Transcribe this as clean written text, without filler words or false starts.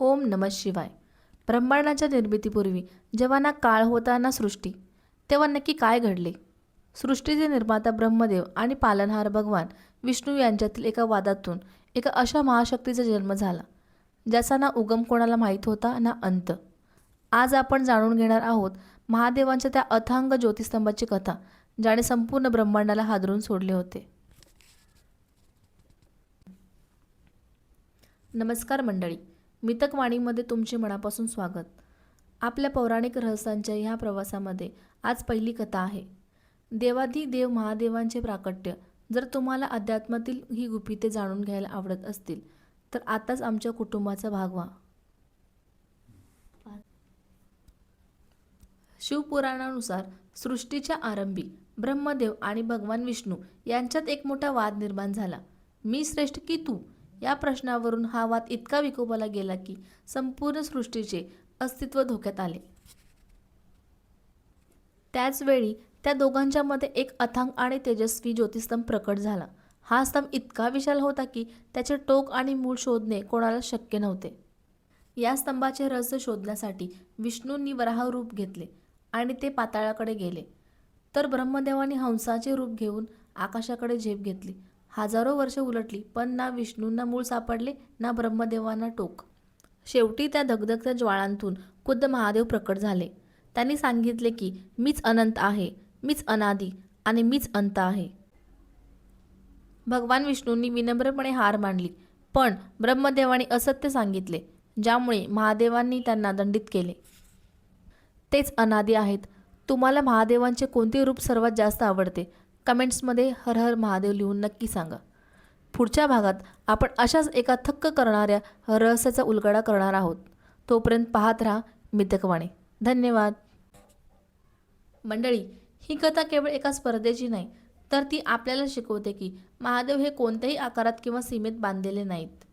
ओम नमः शिवाय. ब्रह्मांडाच्या निर्मितीपूर्वी जेव्हा ना काळ होता ना सृष्टी, तेव्हा नक्की काय घडले? सृष्टीचे निर्माता ब्रह्मदेव आणि पालनहार भगवान विष्णू यांच्यातील एका वादातून एका अशा महाशक्तीचा जन्म झाला, ज्याचा ना उगम कोणाला माहीत होता ना अंत. आज आपण जाणून घेणार आहोत महादेवांच्या त्या अथांग ज्योतिस्तंभाची कथा, ज्याने संपूर्ण ब्रह्मांडाला हादरून सोडले होते. नमस्कार मंडळी, मितकवाणीमध्ये तुमचे मनापासून स्वागत. आपल्या पौराणिक रहस्यांच्या ह्या प्रवासामध्ये आज पहिली कथा आहे, देवाधिदेव महादेवांचे प्राकट्य. जर तुम्हाला अध्यात्मातील ही गुपिते जाणून घ्यायला आवडत असतील तर आताच आमच्या कुटुंबाचा भाग व्हा. शिवपुराणानुसार सृष्टीच्या आरंभी ब्रह्मदेव आणि भगवान विष्णू यांच्यात एक मोठा वाद निर्माण झाला. मी श्रेष्ठ की तू, या प्रश्नावरून हा वाद इतका विकोपाला गेला की संपूर्ण सृष्टीचे अस्तित्व धोक्यात आले. त्याचवेळी त्या दोघांच्या मध्ये एक अथांग आणि तेजस्वी ज्योतिस्तंभ प्रकट झाला. हा स्तंभ इतका विशाल होता की त्याचे टोक आणि मूळ शोधणे कोणाला शक्य नव्हते. या स्तंभाचे रहस्य शोधण्यासाठी विष्णूंनी वराह रूप घेतले आणि ते पाताळाकडे गेले, तर ब्रह्मदेवाने हंसाचे रूप घेऊन आकाशाकडे झेप घेतली. हजारो वर्ष उलटली, पण ना विष्णूंना मूळ सापडले ना ब्रह्मदेवांना टोक. शेवटी त्या धगधगत्या ज्वाळांतून खुद्द महादेव प्रकट झाले. त्यांनी सांगितले की मीच अनंत आहे, मीच अनादी आणि मीच अंत आहे. भगवान विष्णूंनी विनम्रपणे हार मानली, पण ब्रह्मदेवाने असत्य सांगितले, ज्यामुळे महादेवांनी त्यांना दंडित केले. तेच अनादी आहेत. तुम्हाला महादेवांचे कोणते रूप सर्वात जास्त आवडते? कमेंट्समध्ये हर हर महादेव लिहून नक्की सांगा. पुढच्या भागात आपण अशाच एका थक्क करणाऱ्या रहस्याचा उलगडा करणार आहोत. तोपर्यंत पाहत राहा मितकवाणी. धन्यवाद. मंडळी, ही कथा केवळ एका स्पर्धेची नाही, तर ती आपल्याला शिकवते की महादेव हे कोणत्याही आकारात किंवा सीमेत बांधलेले नाहीत.